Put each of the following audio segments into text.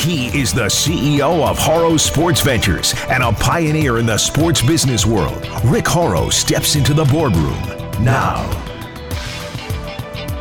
He is the CEO of Horrow Sports Ventures and a pioneer in the sports business world. Rick Horrow steps into the boardroom now.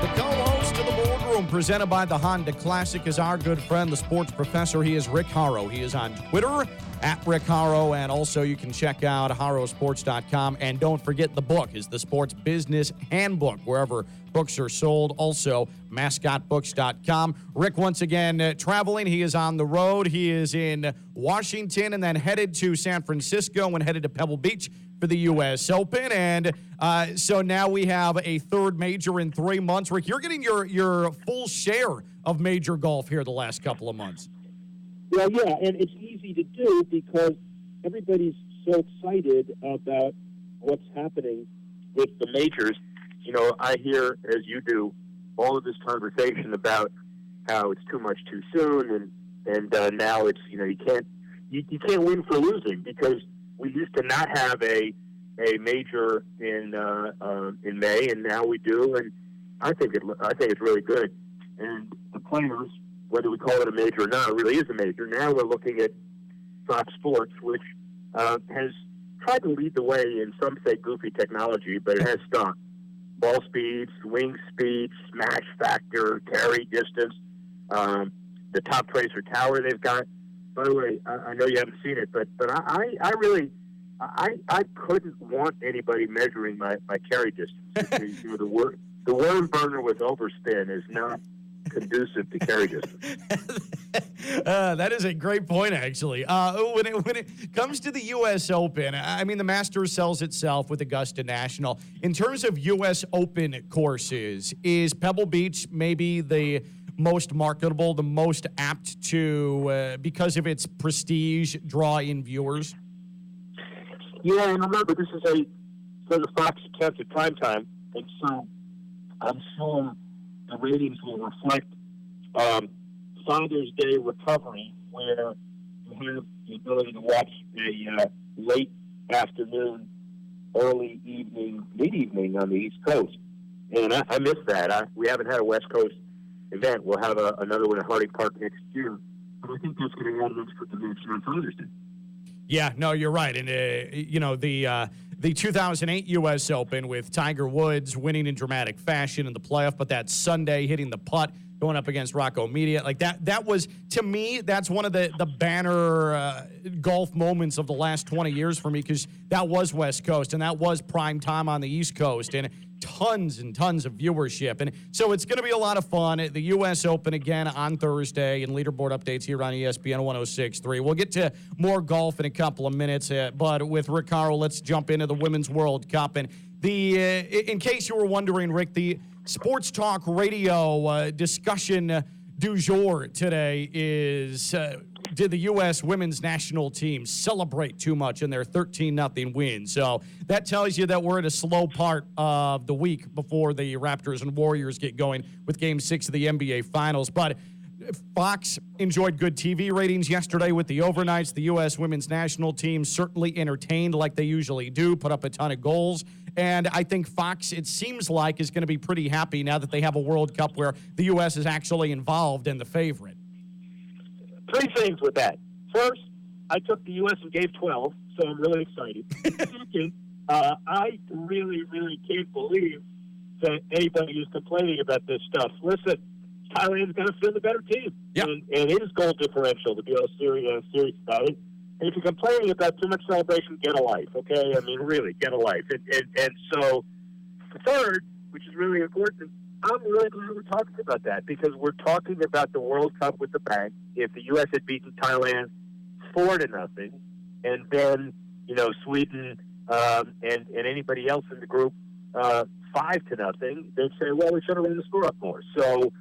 The co-host of the Boardroom, presented by the Honda Classic, is our good friend, the sports professor. He is Rick Horrow. He is on Twitter at Rick Horrow, and also you can check out horrowsports.com. And don't forget, the book is the Sports Business Handbook, wherever books are sold. Also, mascotbooks.com. Rick, once again, traveling. He is on the road. He is in Washington and then headed to San Francisco and headed to Pebble Beach for the U.S. Open. And so now we have a third major in 3 months. Rick, you're getting your full share of major golf here the last couple of months. Well, yeah, and it's easy to do because everybody's so excited about what's happening with the majors. You know, I hear, as you do, all of this conversation about how it's too much too soon, and now it's, you know, you can't win for losing, because we used to not have a major in May, and now we do, and I think it's really good. And the players, whether we call it a major or not, it really is a major. Now we're looking at Fox Sports, which has tried to lead the way in some say goofy technology, but it has stuck. Ball speeds, swing speed, smash factor, carry distance, the top tracer tower they've got. By the way, I know you haven't seen it, but I really couldn't want anybody measuring my carry distance. You know, the worm burner with overspin is not conducive to carry distance. That is a great point, actually. When it comes to the U.S. Open, I mean, the Masters sells itself with Augusta National. In terms of U.S. Open courses, is Pebble Beach maybe the most marketable, the most apt to, because of its prestige, draw in viewers? Yeah, and remember, this is for the Fox attempt at primetime, and so I'm sure the ratings will reflect Father's Day recovery, where you have the ability to watch a late afternoon, early evening, mid-evening on the East Coast. And I miss that. We haven't had a West Coast event. We'll have another one at Harding Park next year. But I think that's going to add an extra dimension on Father's Day. Yeah, no, you're right. And, you know, the 2008 U.S. Open with Tiger Woods winning in dramatic fashion in the playoff, but that Sunday hitting the putt, going up against Rocco Media, like that was, to me, that's one of the banner golf moments of the last 20 years for me, because that was West Coast, and that was prime time on the East Coast, and tons and tons of viewership. And so it's going to be a lot of fun. The U.S. Open again on Thursday, and leaderboard updates here on ESPN 106.3. We'll get to more golf in a couple of minutes, but with Rick Horrow, let's jump into the Women's World Cup. And in case you were wondering, Rick, the Sports Talk Radio discussion du jour today is, did the U.S. women's national team celebrate too much in their 13-0 win? So that tells you that we're at a slow part of the week before the Raptors and Warriors get going with Game 6 of the NBA Finals. But Fox enjoyed good TV ratings yesterday with the overnights. The U.S. women's national team certainly entertained like they usually do, put up a ton of goals. And I think Fox, it seems like, is going to be pretty happy now that they have a World Cup where the U.S. is actually involved and the favorite. Three things with that. First, I took the U.S. and gave 12, so I'm really excited. Second, I really, really can't believe that anybody is complaining about this stuff. Listen, Thailand's got to feel the better team. Yep. And it is goal differential, to be all serious about it. And if you're complaining about too much celebration, get a life, okay? I mean, really, get a life. And so, third, which is really important, I'm really glad we're talking about that, because we're talking about the World Cup with the bang. If the U.S. had beaten Thailand 4-0, and then, you know, Sweden and anybody else in the group 5-0, they'd say, well, we should have run the score up more. So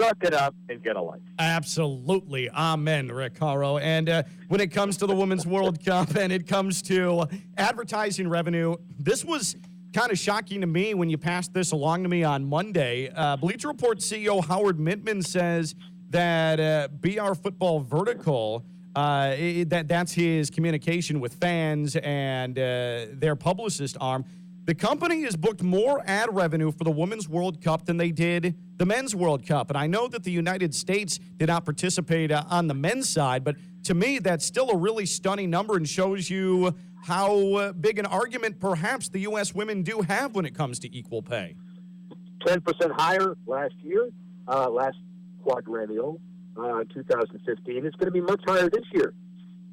suck it up and get a life. Absolutely. Amen, Rick Horrow. And when it comes to the Women's World Cup and it comes to advertising revenue, this was kind of shocking to me when you passed this along to me on Monday. Bleacher Report CEO Howard Mittman says that BR Football Vertical, that's his communication with fans and their publicist arm. The company has booked more ad revenue for the Women's World Cup than they did the the Men's World Cup. And I know that the United States did not participate on the men's side, but to me, that's still a really stunning number and shows you how big an argument perhaps the U.S. women do have when it comes to equal pay. 10% higher last year, last quadrennial, 2015. It's going to be much higher this year.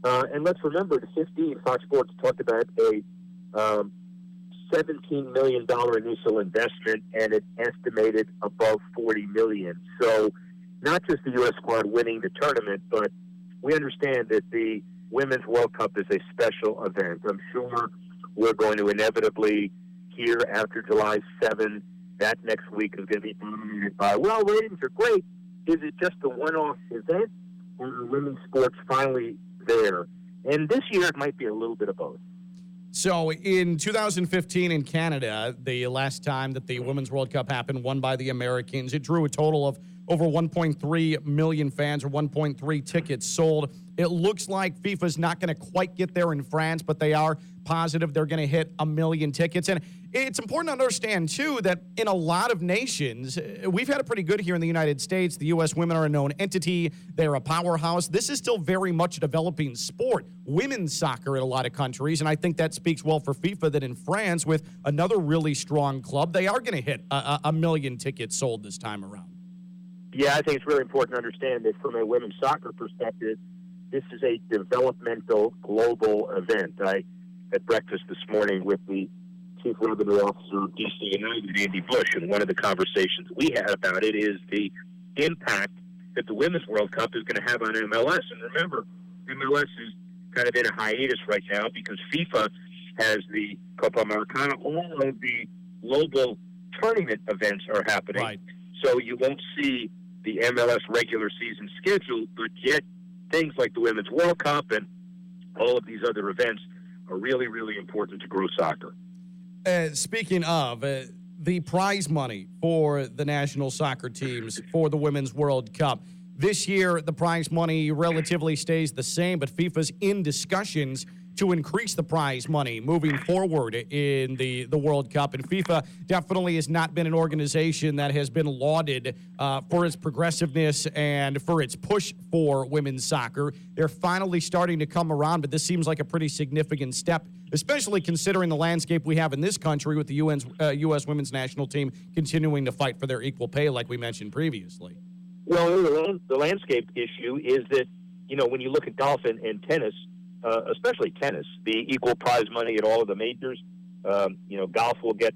And let's remember, the 15, Fox Sports talked about a $17 million initial investment, and it estimated above $40 million. So not just the U.S. squad winning the tournament, but we understand that the Women's World Cup is a special event. I'm sure we're going to inevitably hear after July 7, that next week is going to be dominated by, well, ratings are great. Is it just a one-off event, or are women's sports finally there? And this year it might be a little bit of both. So in 2015 in Canada, the last time that the Women's World Cup happened, won by the Americans, it drew a total of over 1.3 million fans, or 1.3 tickets sold. It looks like FIFA's not going to quite get there in France, but they are positive they're going to hit 1 million tickets. And it's important to understand, too, that in a lot of nations, we've had it pretty good here in the United States. The U.S. women are a known entity. They're a powerhouse. This is still very much a developing sport, women's soccer in a lot of countries. And I think that speaks well for FIFA that in France, with another really strong club, they are going to hit 1 million tickets sold this time around. Yeah, I think it's really important to understand that from a women's soccer perspective, this is a developmental global event. I had breakfast this morning with the Chief Revenue Officer of DC United, Andy Bush, and one of the conversations we had about it is the impact that the Women's World Cup is going to have on MLS. And remember, MLS is kind of in a hiatus right now because FIFA has the Copa Americana. All of the global tournament events are happening. Right. So you won't see the MLS regular season schedule, but yet things like the Women's World Cup and all of these other events are really, really important to grow soccer. Speaking of, the prize money for the national soccer teams for the Women's World Cup, this year the prize money relatively stays the same, but FIFA's in discussions to increase the prize money moving forward in the World Cup. And FIFA definitely has not been an organization that has been lauded for its progressiveness and for its push for women's soccer. They're finally starting to come around, but this seems like a pretty significant step, especially considering the landscape we have in this country with the U.S. women's national team continuing to fight for their equal pay, like we mentioned previously. Well, the landscape issue is that, when you look at golf and tennis, especially tennis, the equal prize money at all of the majors, golf will get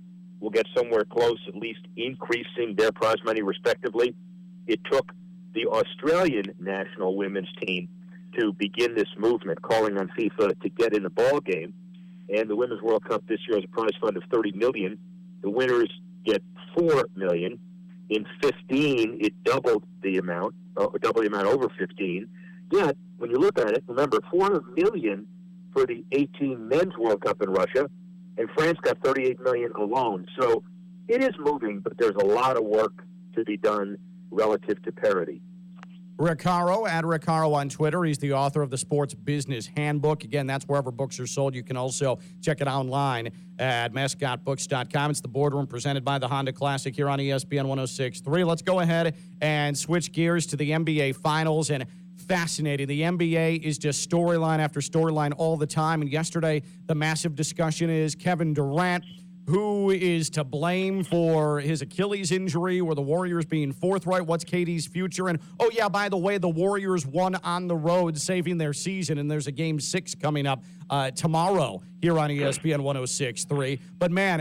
somewhere close, at least increasing their prize money respectively. It took the Australian national women's team to begin this movement, calling on FIFA to get in the ball game. And the Women's World Cup this year has a prize fund of $30 million. The winners get $4 million. In 15, it doubled the amount over 15. Yet, when you look at it, remember, $400 million for the 18 Men's World Cup in Russia, and France got $38 million alone. So it is moving, but there's a lot of work to be done relative to parity. Rick Horrow, at Rick Horrow on Twitter. He's the author of the Sports Business Handbook. Again, that's wherever books are sold. You can also check it online at mascotbooks.com. It's the Boardroom presented by the Honda Classic here on ESPN 106.3. Let's go ahead and switch gears to the NBA Finals. And fascinating. The NBA is just storyline after storyline all the time. And yesterday, the massive discussion is Kevin Durant, who is to blame for his Achilles injury, or the Warriors being forthright. What's KD's future? And, oh, yeah, by the way, the Warriors won on the road, saving their season, and there's a Game 6 coming up tomorrow here on ESPN 106.3. But, man,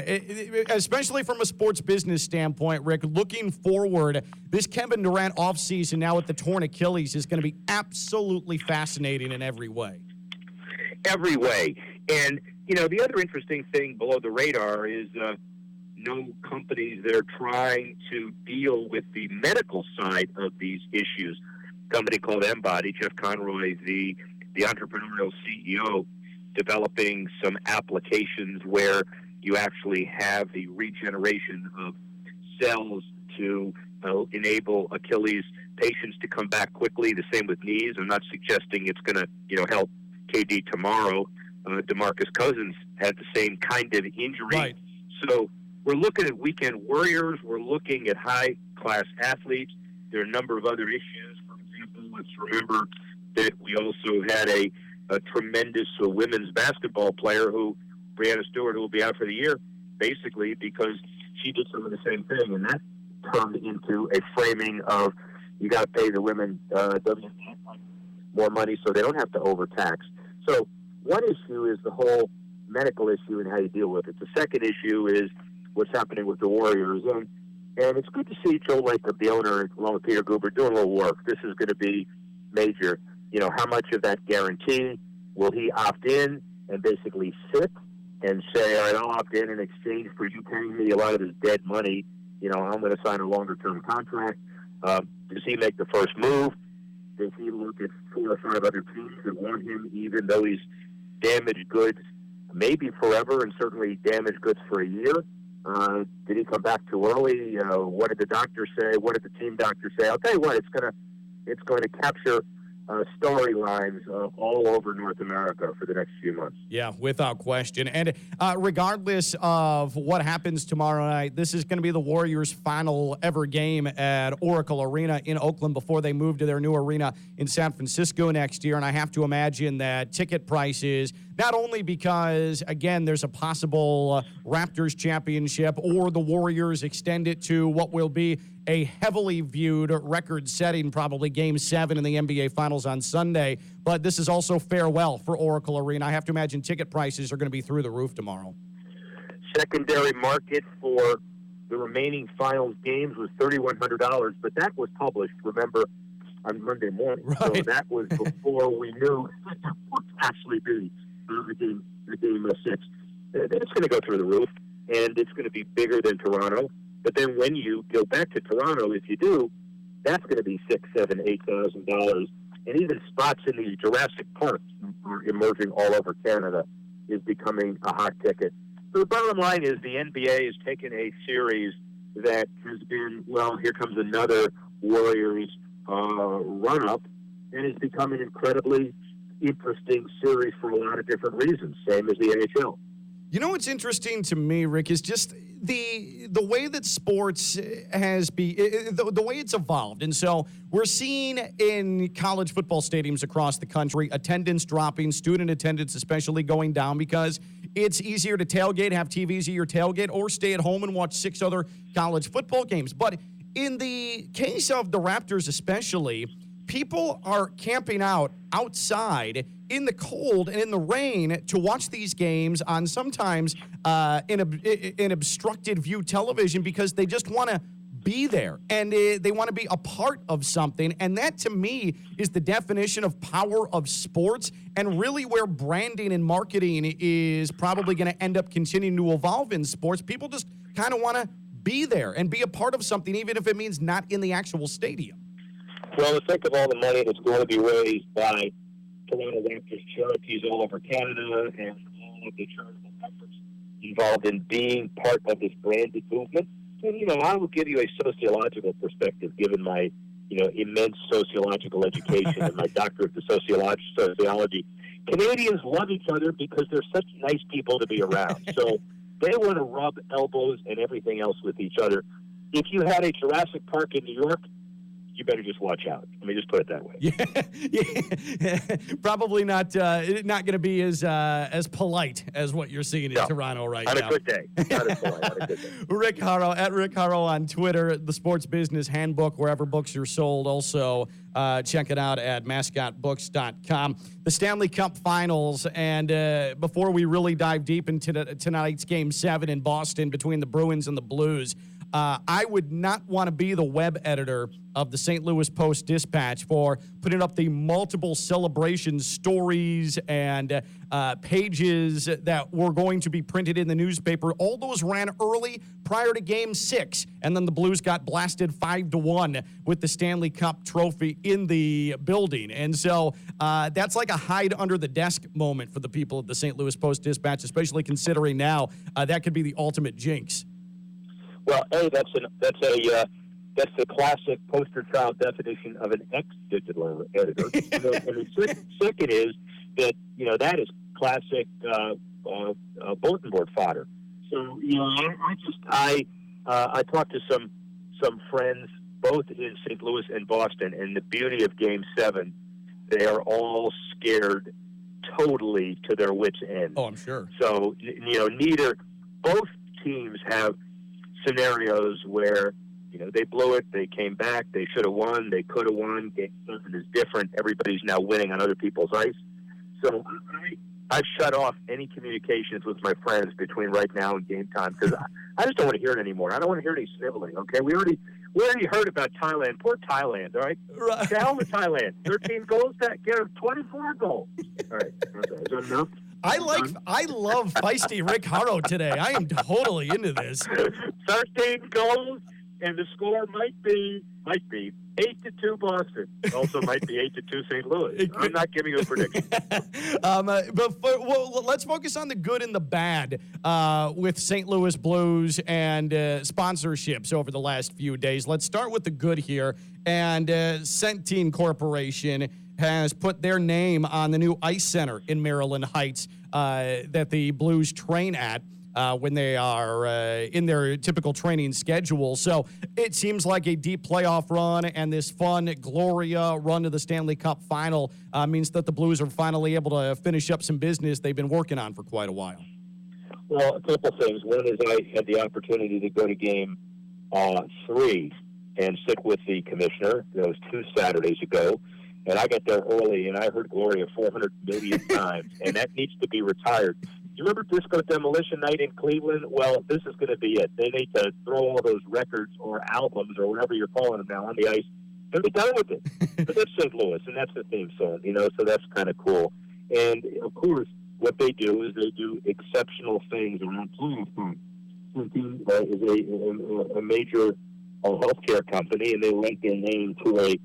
especially from a sports business standpoint, Rick, looking forward, this Kevin Durant offseason now with the torn Achilles is going to be absolutely fascinating in every way. Every way. And the other interesting thing below the radar is no companies that are trying to deal with the medical side of these issues. A company called Embody, Jeff Conroy, the entrepreneurial CEO, developing some applications where you actually have the regeneration of cells to enable Achilles patients to come back quickly. The same with knees. I'm not suggesting it's going to help KD tomorrow. DeMarcus Cousins had the same kind of injury. Right. So we're looking at weekend warriors. We're looking at high-class athletes. There are a number of other issues. For example, let's remember that we also had a tremendous women's basketball player, Brianna Stewart, who will be out for the year, basically because she did some of the same thing, and that turned into a framing of you got to pay the women more money so they don't have to overtax. So one issue is the whole medical issue and how you deal with it. The second issue is what's happening with the Warriors. And it's good to see Joe Lacob, the owner, along with Peter Guber, doing a little work. This is going to be major. How much of that guarantee will he opt in and basically sit and say, all right, I'll opt in exchange for you paying me a lot of this dead money. I'm going to sign a longer-term contract. Does he make the first move? Does he look at 4 or 5 other teams that want him, even though he's damaged goods, maybe forever, and certainly damaged goods for a year? Did he come back too early? What did the doctor say? What did the team doctor say? I'll tell you what, it's going to capture storylines all over North America for the next few months. Yeah, without question. And regardless of what happens tomorrow night, this is going to be the Warriors' final ever game at Oracle Arena in Oakland before they move to their new arena in San Francisco next year. And I have to imagine that ticket prices, not only because, again, there's a possible Raptors championship or the Warriors extend it to what will be a heavily viewed record-setting, probably Game 7 in the NBA Finals on Sunday. But this is also farewell for Oracle Arena. I have to imagine ticket prices are going to be through the roof tomorrow. Secondary market for the remaining Finals games was $3,100, but that was published, remember, on Monday morning. Right. So that was before we knew what would actually be the game 6. It's going to go through the roof, and it's going to be bigger than Toronto. But then when you go back to Toronto, if you do, that's going to be $6,000, $7,000, $8,000. And even spots in these Jurassic Parks are emerging all over Canada is becoming a hot ticket. So the bottom line is the NBA has taken a series that has been, well, here comes another Warriors run-up, and it's become an incredibly interesting series for a lot of different reasons, same as the NHL. You know what's interesting to me, Rick, is just the way that sports has the way it's evolved. And so we're seeing in college football stadiums across the country attendance dropping, student attendance especially going down because it's easier to tailgate, have TVs at your tailgate, or stay at home and watch 6 other college football games. But in the case of the Raptors especially, people are camping out outside in the cold and in the rain to watch these games on sometimes in obstructed view television because they just want to be there and they want to be a part of something. And that, to me, is the definition of power of sports and really where branding and marketing is probably going to end up continuing to evolve in sports. People just kind of want to be there and be a part of something, even if it means not in the actual stadium. Well, think of all the money that's going to be raised by Toronto Raptors charities all over Canada and all of the charitable efforts involved in being part of this branded movement. And, I will give you a sociological perspective, given my, immense sociological education and my doctorate of sociology. Canadians love each other because they're such nice people to be around. So they want to rub elbows and everything else with each other. If you had a Jurassic Park in New York, you better just watch out. Let me just put it that way. Yeah. Probably not going to be as polite as what you're seeing in Toronto right now. On a good day. Not as polite, on a good day. Rick Horrow, at Rick Horrow on Twitter, the Sports Business Handbook, wherever books are sold. Also, check it out at mascotbooks.com. The Stanley Cup Finals, and before we really dive deep into tonight's Game 7 in Boston between the Bruins and the Blues, I would not want to be the web editor of the St. Louis Post-Dispatch for putting up the multiple celebration stories and pages that were going to be printed in the newspaper. All those ran early prior to Game 6, and then the Blues got blasted 5-1 with the Stanley Cup trophy in the building. And so that's like a hide-under-the-desk moment for the people of the St. Louis Post-Dispatch, especially considering now that could be the ultimate jinx. Well, that's the classic poster child definition of an ex-digital editor. And the second is that, that is classic bulletin board fodder. So, I talked to some friends both in St. Louis and Boston, and the beauty of Game 7, they are all scared totally to their wits' end. Oh, I'm sure. So, both teams have scenarios where, they blew it, they came back, they should have won, they could have won. Game 7 is different. Everybody's now winning on other people's ice. So I've shut off any communications with my friends between right now and game time because I just don't want to hear it anymore. I don't want to hear any sniveling, okay? We already heard about Thailand. Poor Thailand, all right? Right. The hell with Thailand. 13 goals, get 24 goals. All right. Is that enough? I love feisty Rick Horrow today. I am totally into this. 13 goals, and the score might be 8-2 Boston. Also might be 8-2 St. Louis. I'm not giving you a prediction. Let's focus on the good and the bad with St. Louis Blues and sponsorships over the last few days. Let's start with the good here. And Centene Corporation has put their name on the new ice center in Maryland Heights that the Blues train at. When they are in their typical training schedule. So it seems like a deep playoff run and this fun Gloria run to the Stanley Cup final means that the Blues are finally able to finish up some business they've been working on for quite a while. Well, a couple things. One is I had the opportunity to go to game 3 and sit with the commissioner. That was 2 Saturdays ago. And I got there early, and I heard Gloria 400 million times, and that needs to be retired. You remember Disco Demolition Night in Cleveland? Well, this is going to be it. They need to throw all those records or albums or whatever you're calling them now on the ice and be done with it. But that's St. Louis, and that's the theme song, so that's kind of cool. And, of course, what they do is they do exceptional things around playoff time. Centene is a major healthcare company, and they lent their name to a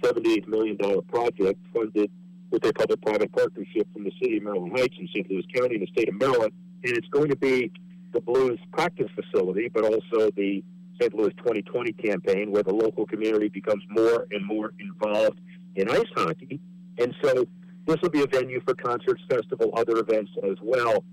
$78 million project funded with a public-private partnership from the city of Maryland Heights and St. Louis County and the state of Maryland. And it's going to be the Blues practice facility, but also the St. Louis 2020 campaign, where the local community becomes more and more involved in ice hockey. And so this will be a venue for concerts, festival, other events as well.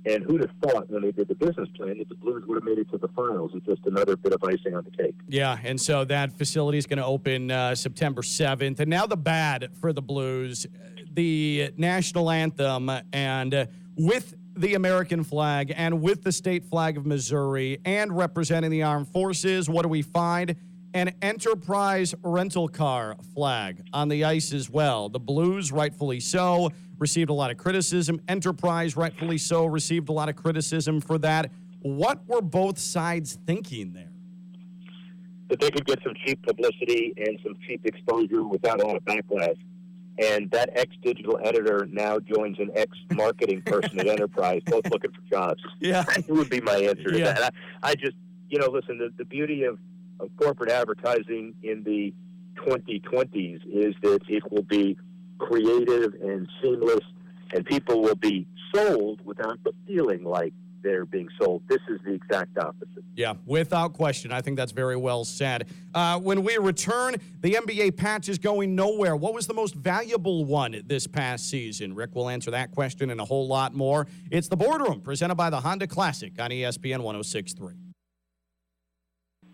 And who'd have thought when they did the business plan that the Blues would have made it to the finals? It's just another bit of icing on the cake. Yeah, and so that facility is going to open September 7th. And now the bad for the Blues, the national anthem, and with the American flag and with the state flag of Missouri and representing the armed forces, what do we find? An Enterprise rental car flag on the ice as well. The Blues, rightfully so, received a lot of criticism. Enterprise, rightfully so, received a lot of criticism for that. What were both sides thinking there? That they could get some cheap publicity and some cheap exposure without a lot of backlash. And that ex-digital editor now joins an ex-marketing person at Enterprise, both looking for jobs. Yeah. That would be my answer to that. I just, listen, the beauty of corporate advertising in the 2020s is that it will be creative and seamless, and people will be sold without feeling like they're being sold. This is the exact opposite. Yeah, without question. I think that's very well said. When we return, the NBA patch is going nowhere. What was the most valuable one this past season? Rick will answer that question and a whole lot more. It's the Boardroom, presented by the Honda Classic on ESPN 106.3.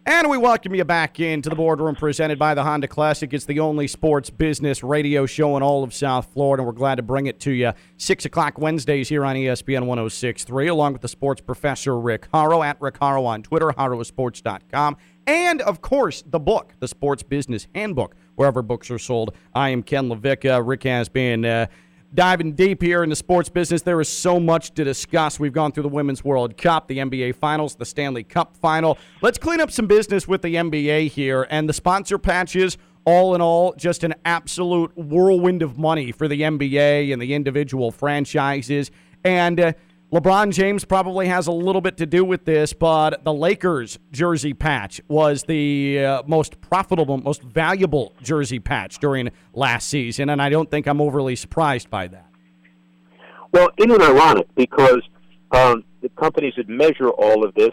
And we welcome you back into the Boardroom, presented by the Honda Classic. It's the only sports business radio show in all of South Florida, and we're glad to bring it to you 6 o'clock Wednesdays here on ESPN 106.3, along with the sports professor Rick Horrow, at Rick Horrow on Twitter, horrowsports.com, and, of course, the book, the Sports Business Handbook, wherever books are sold. I am Ken Levicka. Rick has been diving deep here in the sports business. There is so much to discuss. We've gone through the Women's World Cup, the NBA Finals, the Stanley Cup Final. Let's clean up some business with the NBA here. And the sponsor patches, all in all, just an absolute whirlwind of money for the NBA and the individual franchises. And LeBron James probably has a little bit to do with this, but the Lakers jersey patch was the most profitable, most valuable jersey patch during last season, and I don't think I'm overly surprised by that. Well, it is ironic because the companies that measure all of this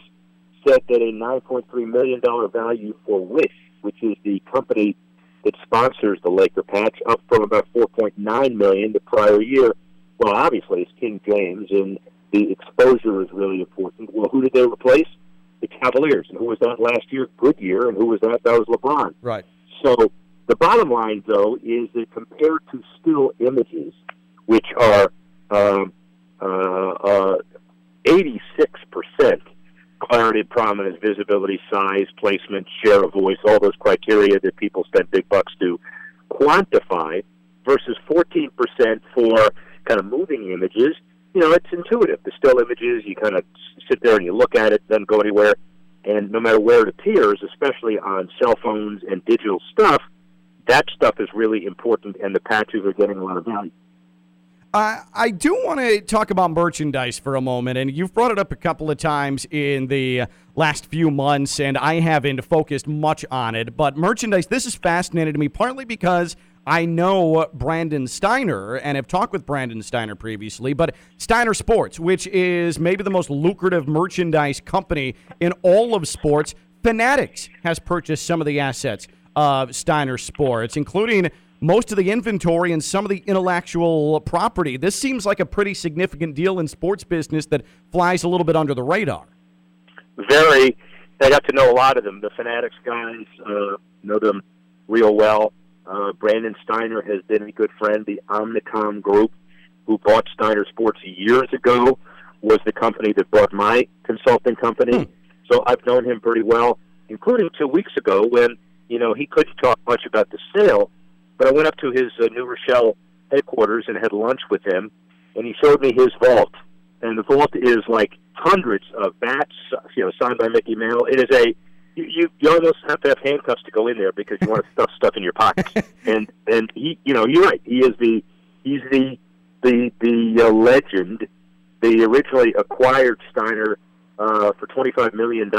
said that a $9.3 million value for Wish, which is the company that sponsors the Laker patch, up from about $4.9 million the prior year. Well, obviously, it's King James, and the exposure is really important. Well, who did they replace? The Cavaliers. And who was that last year? Goodyear. And who was that? That was LeBron. Right. So the bottom line, though, is that compared to still images, which are 86% clarity, prominence, visibility, size, placement, share of voice, all those criteria that people spend big bucks to quantify, versus 14% for kind of moving images. It's intuitive. The still images, you kind of sit there and you look at it, doesn't go anywhere. And no matter where it appears, especially on cell phones and digital stuff, that stuff is really important, and the patches are getting a lot of value. I do want to talk about merchandise for a moment, and you've brought it up a couple of times in the last few months, and I haven't focused much on it. But merchandise, this is fascinating to me, partly because I know Brandon Steiner and have talked with Brandon Steiner previously, but Steiner Sports, which is maybe the most lucrative merchandise company in all of sports, Fanatics has purchased some of the assets of Steiner Sports, including most of the inventory and some of the intellectual property. This seems like a pretty significant deal in sports business that flies a little bit under the radar. Very. I got to know a lot of them. The Fanatics guys, know them real well. Brandon Steiner has been a good friend. The Omnicom Group, who bought Steiner Sports years ago, was the company that bought my consulting company. So I've known him pretty well, including 2 weeks ago when, he couldn't talk much about the sale. But I went up to his New Rochelle headquarters and had lunch with him, and he showed me his vault. And the vault is like hundreds of bats, signed by Mickey Mantle. It is you almost have to have handcuffs to go in there because you want to stuff stuff in your pockets. and he, you're right. He's the legend. They originally acquired Steiner for $25 million,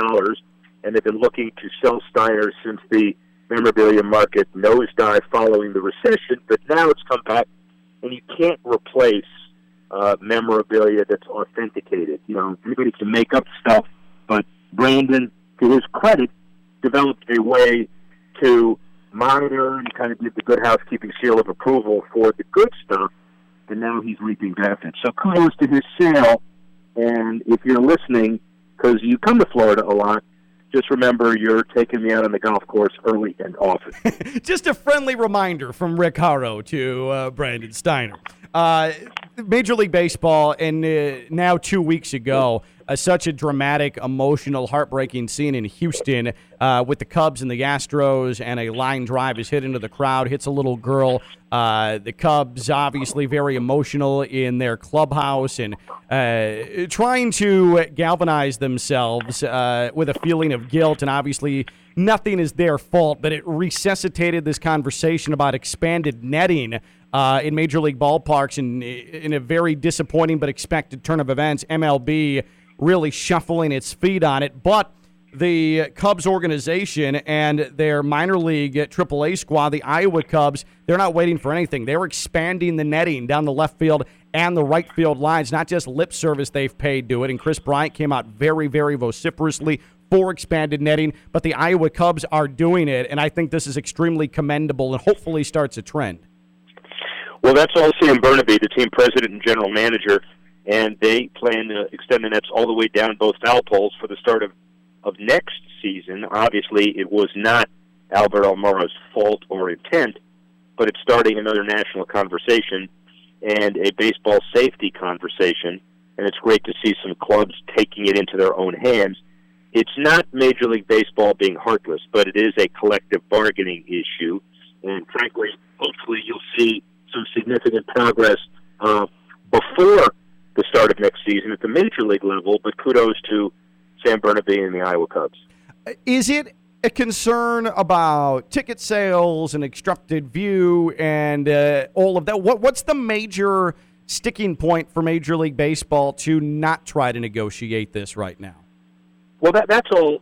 and they've been looking to sell Steiner since the memorabilia market nosedive following the recession, but now it's come back, and you can't replace memorabilia that's authenticated. Anybody can make up stuff, but Brandon, to his credit, developed a way to monitor and kind of give the good housekeeping seal of approval for the good stuff, and now he's reaping benefits. So kudos to his sale, and if you're listening, because you come to Florida a lot, just remember you're taking me out on the golf course early and often. Just a friendly reminder from Rick Horrow to Brandon Steiner. Major League Baseball, and now 2 weeks ago, such a dramatic, emotional, heartbreaking scene in Houston with the Cubs and the Astros, and a line drive is hit into the crowd, hits a little girl. The Cubs, obviously very emotional in their clubhouse and trying to galvanize themselves with a feeling of guilt, and obviously nothing is their fault, but it resuscitated this conversation about expanded netting in Major League ballparks in a very disappointing but expected turn of events. MLB really shuffling its feet on it, but the Cubs organization and their minor league AAA squad, the Iowa Cubs, they're not waiting for anything. They're expanding the netting down the left field and the right field lines, not just lip service they've paid to it. And Chris Bryant came out very, very vociferously for expanded netting, but the Iowa Cubs are doing it, and I think this is extremely commendable and hopefully starts a trend. Well, that's all Sam Burnaby, the team president and general manager, and they plan to extend the nets all the way down both foul poles for the start of next season. Obviously, it was not Albert Almora's fault or intent, but it's starting another national conversation and a baseball safety conversation, and it's great to see some clubs taking it into their own hands. It's not Major League Baseball being heartless, but it is a collective bargaining issue, and frankly, hopefully you'll see some significant progress before the start of next season at the Major League level, but kudos to Sam Burnaby and the Iowa Cubs. Is it a concern about ticket sales and obstructed view and all of that? What's the major sticking point for Major League Baseball to not try to negotiate this right now? Well, that's all.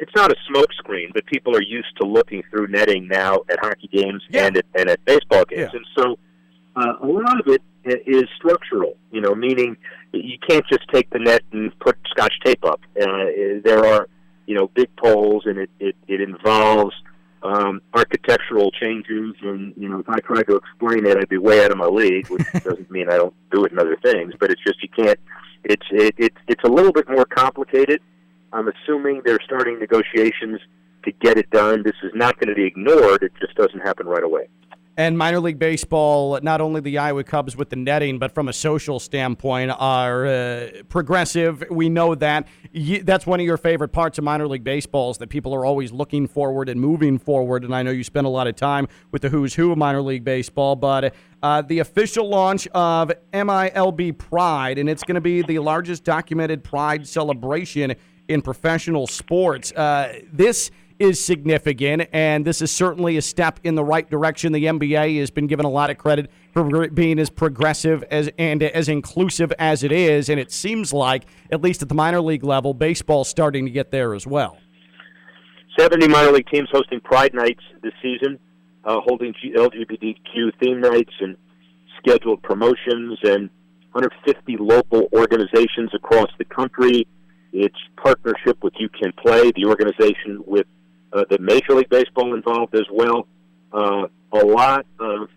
It's not a smokescreen, but people are used to looking through netting now at hockey games and at baseball games, and so a lot of it is structural. Meaning you can't just take the net and put Scotch tape up. There are big poles, and it involves architectural changes, and if I tried to explain it, I'd be way out of my league, which doesn't mean I don't do it in other things, but it's just you can't. It's a little bit more complicated. I'm assuming they're starting negotiations to get it done. This is not going to be ignored. It just doesn't happen right away. And minor league baseball, not only the Iowa Cubs with the netting, but from a social standpoint, are progressive. We know that. That's one of your favorite parts of minor league baseball, is that people are always looking forward and moving forward. And I know you spend a lot of time with the who's who of minor league baseball. But the official launch of MILB Pride, and it's going to be the largest documented Pride celebration in professional sports. This is significant, and this is certainly a step in the right direction. The NBA has been given a lot of credit for being as progressive and as inclusive as it is, and it seems like, at least at the minor league level, baseball's starting to get there as well. 70 minor league teams hosting Pride Nights this season, holding LGBTQ theme nights and scheduled promotions, and 150 local organizations across the country. It's partnership with You Can Play, the organization with the Major League Baseball involved as well. A lot of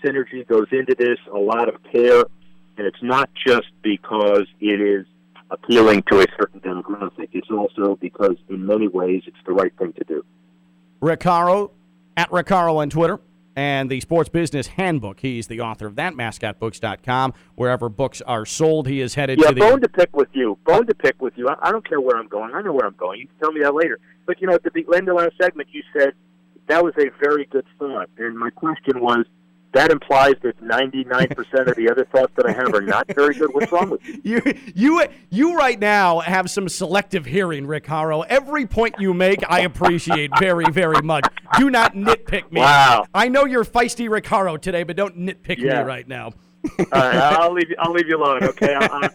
synergy goes into this, a lot of care, and it's not just because it is appealing to a certain demographic. It's also because, in many ways, it's the right thing to do. Rick Horrow, at Rick Horrow on Twitter, and the Sports Business Handbook. He's the author of that, mascotbooks.com. Wherever books are sold, he is headed to the... Bone to pick with you. I don't care where I'm going. I know where I'm going. You can tell me that later. But, at the end of the last segment, you said that was a very good thought. And my question was, that implies that 99% of the other thoughts that I have are not very good. What's wrong with you? You right now have some selective hearing, Rick Horrow. Every point you make, I appreciate very, very much. Do not nitpick me. Wow. I know you're feisty Rick Horrow today, but don't nitpick me right now. All right, I'll leave you alone. Okay, I'm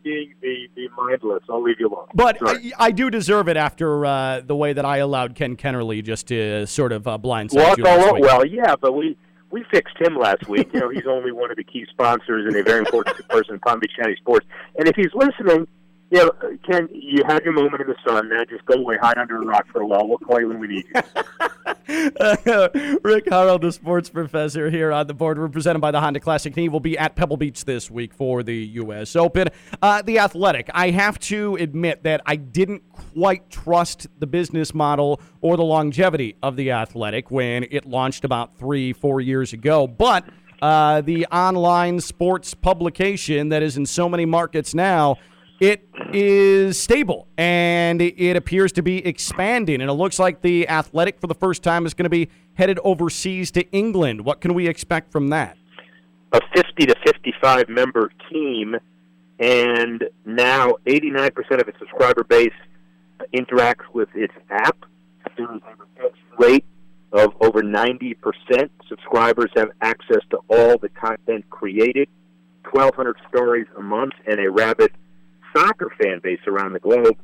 being the mindless. I'll leave you alone. But I do deserve it after the way that I allowed Ken Kennerly just to sort of blindside you last week. Well, yeah, but we fixed him last week. He's only one of the key sponsors and a very important person in Palm Beach County sports. And if he's listening, Ken, you had your moment in the sun. Now just go away, hide under a rock for a while. We'll call you when we need you. Rick Horrow, the sports professor here on the Boardroom, presented by the Honda Classic. He will be at Pebble Beach this week for the U.S. Open. The Athletic, I have to admit that I didn't quite trust the business model or the longevity of the Athletic when it launched about 3-4 years ago. But the online sports publication that is in so many markets now, it is stable, and it appears to be expanding. And it looks like the Athletic, for the first time, is going to be headed overseas to England. What can we expect from that? A 50 to 55 member team, and now 89% of its subscriber base interacts with its app. There is a retention rate of over 90%. Subscribers have access to all the content created, 1,200 stories a month, and a rabid soccer fan base around the globe.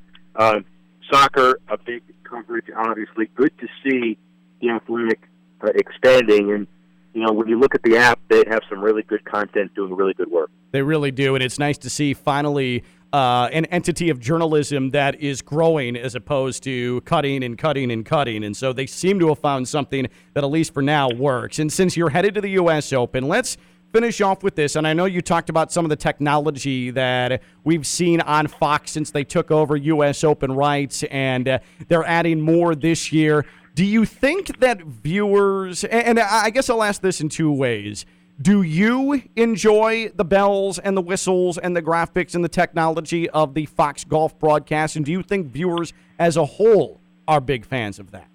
Soccer, a big coverage, obviously. Good to see the Athletic expanding. And, when you look at the app, they have some really good content doing really good work. They really do, and it's nice to see finally an entity of journalism that is growing as opposed to cutting and cutting and cutting. And so they seem to have found something that, at least for now, works. And since you're headed to the U.S. Open, let's finish off with this. And I know you talked about some of the technology that we've seen on Fox since they took over U.S. Open rights, and they're adding more this year. Do you think that viewers, and I guess I'll ask this in two ways, do you enjoy the bells and the whistles and the graphics and the technology of the Fox Golf broadcast, and do you think viewers as a whole are big fans of that?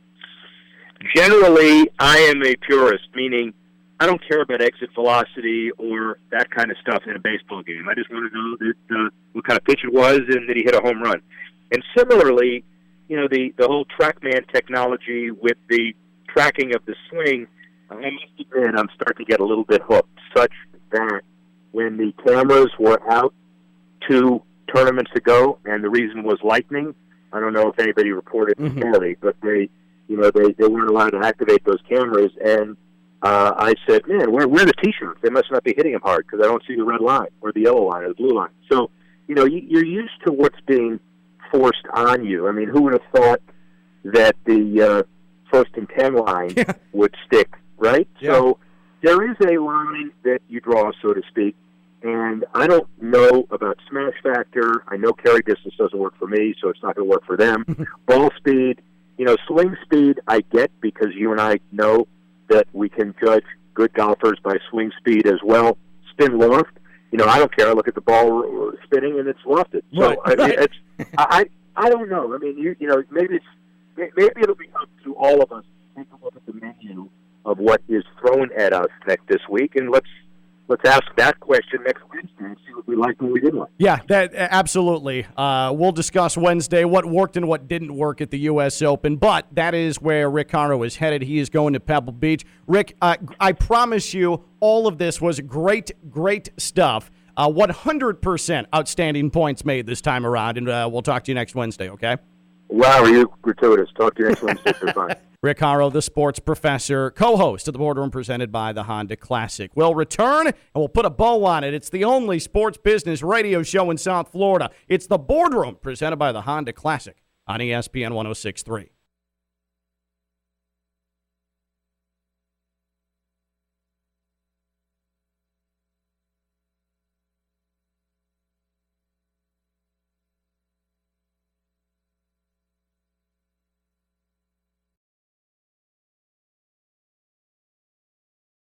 Generally, I am a purist, meaning I don't care about exit velocity or that kind of stuff in a baseball game. I just want to know that what kind of pitch it was and that he hit a home run. And similarly, the whole TrackMan technology with the tracking of the swing, I must admit I'm starting to get a little bit hooked, such that when the cameras were out 2 tournaments ago, and the reason was lightning, I don't know if anybody reported the story, but they weren't allowed to activate those cameras, and I said, man, where are the T-shirts? They must not be hitting them hard because I don't see the red line or the yellow line or the blue line. So, you're used to what's being forced on you. I mean, who would have thought that the first and 10 line would stick, right? Yeah. So there is a line that you draw, so to speak. And I don't know about smash factor. I know carry distance doesn't work for me, so it's not going to work for them. Ball speed, swing speed I get because you and I know that we can judge good golfers by swing speed as well. Spin loft, I don't care. I look at the ball spinning and it's lofted. So right. I don't know. I mean, maybe it'll be up to all of us to take a look at the menu of what is thrown at us this week, and let's ask that question next Wednesday and see what we liked and what we didn't like. Yeah, that absolutely. We'll discuss Wednesday what worked and what didn't work at the U.S. Open, but that is where Rick Horrow is headed. He is going to Pebble Beach. Rick, I promise you all of this was great stuff. 100% outstanding points made this time around, and we'll talk to you next Wednesday, okay? Wow, are you gratuitous? Talk to you next Wednesday. Bye. Rick Horrow, the sports professor, co-host of the Boardroom presented by the Honda Classic. We'll return, and we'll put a bow on it. It's the only sports business radio show in South Florida. It's the Boardroom presented by the Honda Classic on ESPN 106.3.